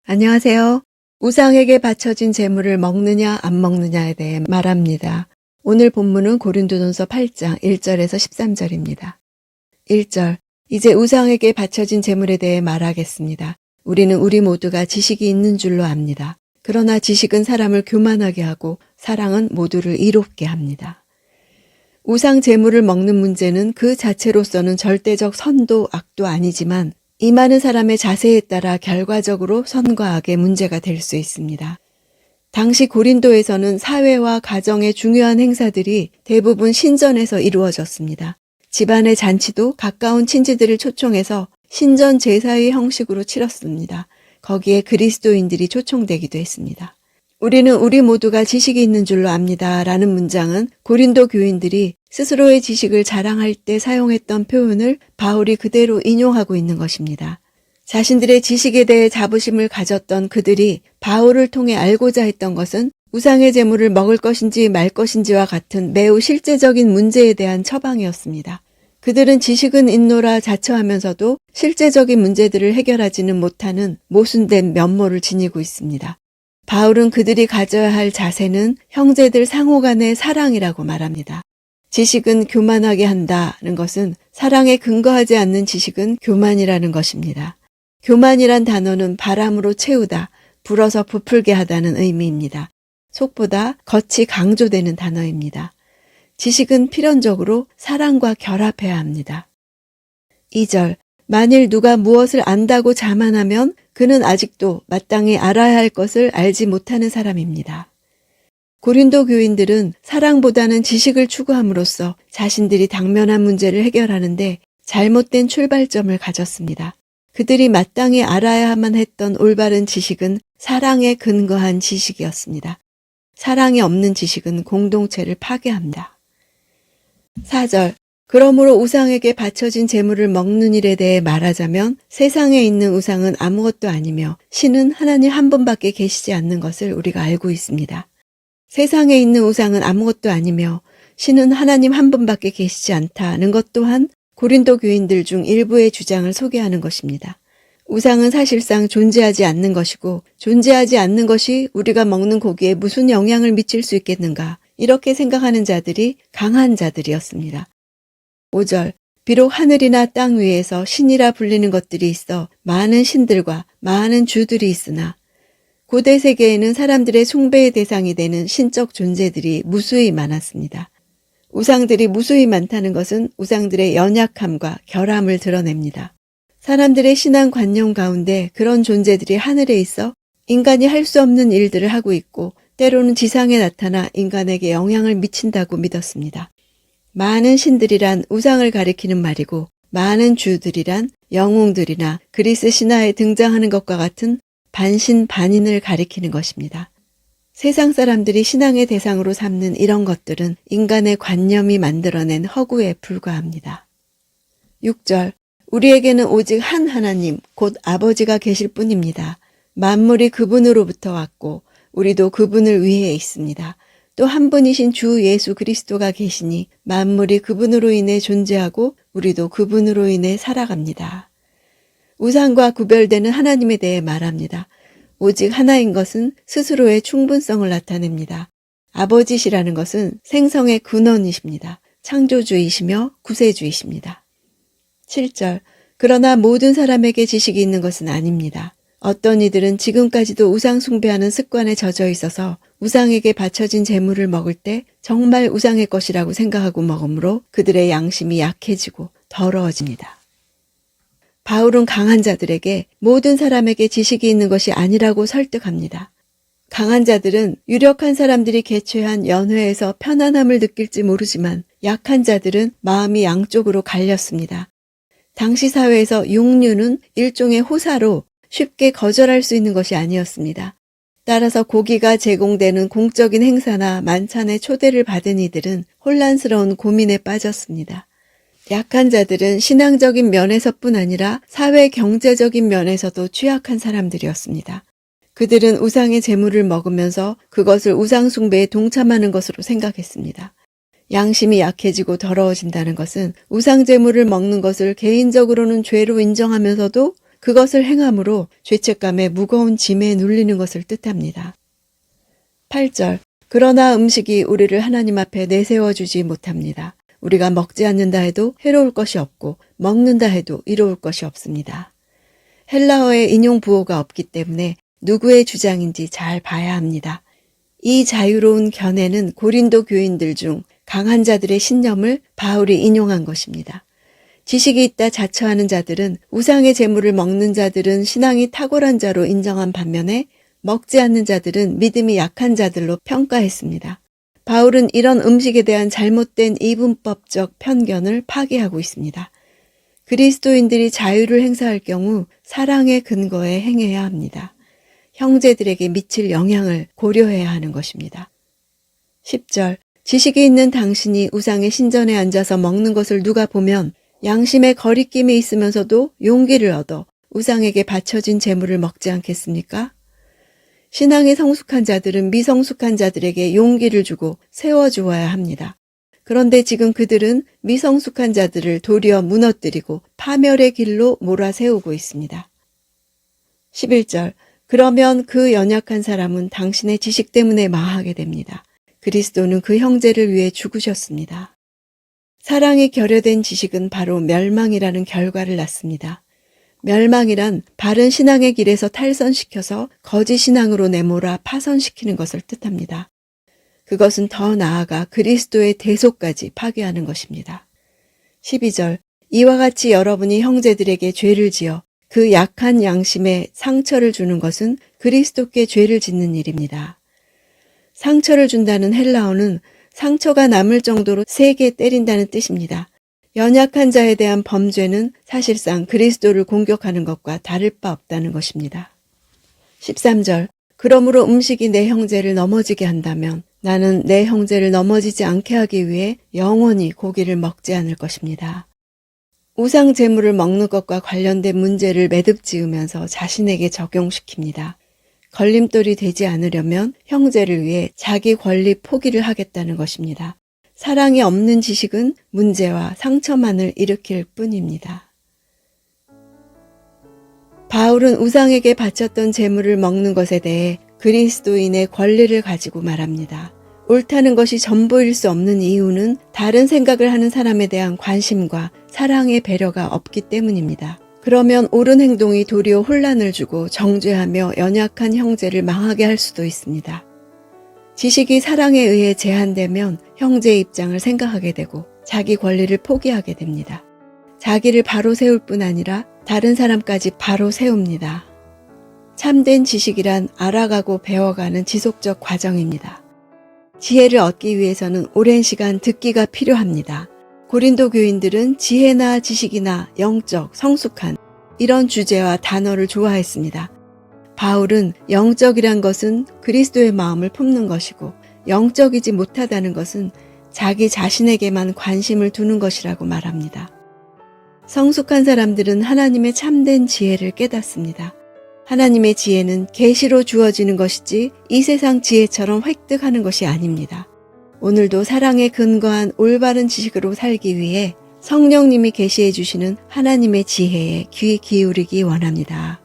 안녕하세요. 우상에게 바쳐진 제물을 먹느냐 안 먹느냐에 대해 말합니다. 오늘 본문은 고린도전서 8장 1절에서 13절입니다. 1절, 이제 우상에게 바쳐진 제물에 대해 말하겠습니다. 우리는 우리 모두가 지식이 있는 줄로 압니다. 그러나 지식은 사람을 교만하게 하고 사랑은 모두를 이롭게 합니다. 우상 제물을 먹는 문제는 그 자체로서는 절대적 선도 악도 아니지만 이 많은 사람의 자세에 따라 결과적으로 선과 악의 문제가 될 수 있습니다. 당시 고린도에서는 사회와 가정의 중요한 행사들이 대부분 신전에서 이루어졌습니다. 집안의 잔치도 가까운 친지들을 초청해서 신전 제사의 형식으로 치렀습니다. 거기에 그리스도인들이 초청되기도 했습니다. 우리는 우리 모두가 지식이 있는 줄로 압니다. 라는 문장은 고린도 교인들이 스스로의 지식을 자랑할 때 사용했던 표현을 바울이 그대로 인용하고 있는 것입니다. 자신들의 지식에 대해 자부심을 가졌던 그들이 바울을 통해 알고자 했던 것은 우상의 제물을 먹을 것인지 말 것인지와 같은 매우 실제적인 문제에 대한 처방이었습니다. 그들은 지식은 있노라 자처하면서도 실제적인 문제들을 해결하지는 못하는 모순된 면모를 지니고 있습니다. 바울은 그들이 가져야 할 자세는 형제들 상호 간의 사랑이라고 말합니다. 지식은 교만하게 한다는 것은 사랑에 근거하지 않는 지식은 교만이라는 것입니다. 교만이란 단어는 바람으로 채우다, 불어서 부풀게 하다는 의미입니다. 속보다 겉이 강조되는 단어입니다. 지식은 필연적으로 사랑과 결합해야 합니다. 2절, 만일 누가 무엇을 안다고 자만하면 그는 아직도 마땅히 알아야 할 것을 알지 못하는 사람입니다. 고린도 교인들은 사랑보다는 지식을 추구함으로써 자신들이 당면한 문제를 해결하는데 잘못된 출발점을 가졌습니다. 그들이 마땅히 알아야만 했던 올바른 지식은 사랑에 근거한 지식이었습니다. 사랑이 없는 지식은 공동체를 파괴합니다. 4절, 그러므로 우상에게 바쳐진 제물을 먹는 일에 대해 말하자면 세상에 있는 우상은 아무것도 아니며 신은 하나님 한 분밖에 계시지 않는 것을 우리가 알고 있습니다. 세상에 있는 우상은 아무것도 아니며 신은 하나님 한 분밖에 계시지 않다는 것 또한 고린도 교인들 중 일부의 주장을 소개하는 것입니다. 우상은 사실상 존재하지 않는 것이고 존재하지 않는 것이 우리가 먹는 고기에 무슨 영향을 미칠 수 있겠는가 이렇게 생각하는 자들이 강한 자들이었습니다. 5절, 비록 하늘이나 땅 위에서 신이라 불리는 것들이 있어 많은 신들과 많은 주들이 있으나 고대 세계에는 사람들의 숭배의 대상이 되는 신적 존재들이 무수히 많았습니다. 우상들이 무수히 많다는 것은 우상들의 연약함과 결함을 드러냅니다. 사람들의 신앙관념 가운데 그런 존재들이 하늘에 있어 인간이 할 수 없는 일들을 하고 있고 때로는 지상에 나타나 인간에게 영향을 미친다고 믿었습니다. 많은 신들이란 우상을 가리키는 말이고 많은 주들이란 영웅들이나 그리스 신화에 등장하는 것과 같은 반신반인을 가리키는 것입니다. 세상 사람들이 신앙의 대상으로 삼는 이런 것들은 인간의 관념이 만들어낸 허구에 불과합니다. 6절, 우리에게는 오직 한 하나님, 곧 아버지가 계실 뿐입니다. 만물이 그분으로부터 왔고 우리도 그분을 위해 있습니다. 또 한 분이신 주 예수 그리스도가 계시니 만물이 그분으로 인해 존재하고 우리도 그분으로 인해 살아갑니다. 우상과 구별되는 하나님에 대해 말합니다. 오직 하나인 것은 스스로의 충분성을 나타냅니다. 아버지시라는 것은 생성의 근원이십니다. 창조주이시며 구세주이십니다. 7절, 그러나 모든 사람에게 지식이 있는 것은 아닙니다. 어떤 이들은 지금까지도 우상 숭배하는 습관에 젖어 있어서 우상에게 바쳐진 제물을 먹을 때 정말 우상의 것이라고 생각하고 먹으므로 그들의 양심이 약해지고 더러워집니다. 바울은 강한 자들에게 모든 사람에게 지식이 있는 것이 아니라고 설득합니다. 강한 자들은 유력한 사람들이 개최한 연회에서 편안함을 느낄지 모르지만 약한 자들은 마음이 양쪽으로 갈렸습니다. 당시 사회에서 육류는 일종의 호사로 쉽게 거절할 수 있는 것이 아니었습니다. 따라서 고기가 제공되는 공적인 행사나 만찬에 초대를 받은 이들은 혼란스러운 고민에 빠졌습니다. 약한 자들은 신앙적인 면에서뿐 아니라 사회 경제적인 면에서도 취약한 사람들이었습니다. 그들은 우상의 제물을 먹으면서 그것을 우상 숭배에 동참하는 것으로 생각했습니다. 양심이 약해지고 더러워진다는 것은 우상 제물을 먹는 것을 개인적으로는 죄로 인정하면서도 그것을 행함으로 죄책감에 무거운 짐에 눌리는 것을 뜻합니다. 8절. 그러나 음식이 우리를 하나님 앞에 내세워주지 못합니다. 우리가 먹지 않는다 해도 해로울 것이 없고 먹는다 해도 이로울 것이 없습니다. 헬라어에 인용 부호가 없기 때문에 누구의 주장인지 잘 봐야 합니다. 이 자유로운 견해는 고린도 교인들 중 강한 자들의 신념을 바울이 인용한 것입니다. 지식이 있다 자처하는 자들은 우상의 재물을 먹는 자들은 신앙이 탁월한 자로 인정한 반면에 먹지 않는 자들은 믿음이 약한 자들로 평가했습니다. 바울은 이런 음식에 대한 잘못된 이분법적 편견을 파괴하고 있습니다. 그리스도인들이 자유를 행사할 경우 사랑의 근거에 행해야 합니다. 형제들에게 미칠 영향을 고려해야 하는 것입니다. 10절. 지식이 있는 당신이 우상의 신전에 앉아서 먹는 것을 누가 보면 양심에 거리낌이 있으면서도 용기를 얻어 우상에게 바쳐진 재물을 먹지 않겠습니까? 신앙이 성숙한 자들은 미성숙한 자들에게 용기를 주고 세워주어야 합니다. 그런데 지금 그들은 미성숙한 자들을 도리어 무너뜨리고 파멸의 길로 몰아세우고 있습니다. 11절. 그러면 그 연약한 사람은 당신의 지식 때문에 망하게 됩니다. 그리스도는 그 형제를 위해 죽으셨습니다. 사랑이 결여된 지식은 바로 멸망이라는 결과를 낳습니다. 멸망이란 바른 신앙의 길에서 탈선시켜서 거짓 신앙으로 내몰아 파선시키는 것을 뜻합니다. 그것은 더 나아가 그리스도의 대속까지 파괴하는 것입니다. 12절. 이와 같이 여러분이 형제들에게 죄를 지어 그 약한 양심에 상처를 주는 것은 그리스도께 죄를 짓는 일입니다. 상처를 준다는 헬라어는 상처가 남을 정도로 세게 때린다는 뜻입니다. 연약한 자에 대한 범죄는 사실상 그리스도를 공격하는 것과 다를 바 없다는 것입니다. 13절. 그러므로 음식이 내 형제를 넘어지게 한다면 나는 내 형제를 넘어지지 않게 하기 위해 영원히 고기를 먹지 않을 것입니다. 우상 제물을 먹는 것과 관련된 문제를 매듭 지으면서 자신에게 적용시킵니다. 걸림돌이 되지 않으려면 형제를 위해 자기 권리 포기를 하겠다는 것입니다. 사랑이 없는 지식은 문제와 상처만을 일으킬 뿐입니다. 바울은 우상에게 바쳤던 제물을 먹는 것에 대해 그리스도인의 권리를 가지고 말합니다. 옳다는 것이 전부일 수 없는 이유는 다른 생각을 하는 사람에 대한 관심과 사랑의 배려가 없기 때문입니다. 그러면 옳은 행동이 도리어 혼란을 주고 정죄하며 연약한 형제를 망하게 할 수도 있습니다. 지식이 사랑에 의해 제한되면 형제의 입장을 생각하게 되고 자기 권리를 포기하게 됩니다. 자기를 바로 세울 뿐 아니라 다른 사람까지 바로 세웁니다. 참된 지식이란 알아가고 배워가는 지속적 과정입니다. 지혜를 얻기 위해서는 오랜 시간 듣기가 필요합니다. 고린도 교인들은 지혜나 지식이나 영적, 성숙한 이런 주제와 단어를 좋아했습니다. 바울은 영적이란 것은 그리스도의 마음을 품는 것이고 영적이지 못하다는 것은 자기 자신에게만 관심을 두는 것이라고 말합니다. 성숙한 사람들은 하나님의 참된 지혜를 깨닫습니다. 하나님의 지혜는 계시로 주어지는 것이지 이 세상 지혜처럼 획득하는 것이 아닙니다. 오늘도 사랑에 근거한 올바른 지식으로 살기 위해 성령님이 계시해 주시는 하나님의 지혜에 귀 기울이기 원합니다.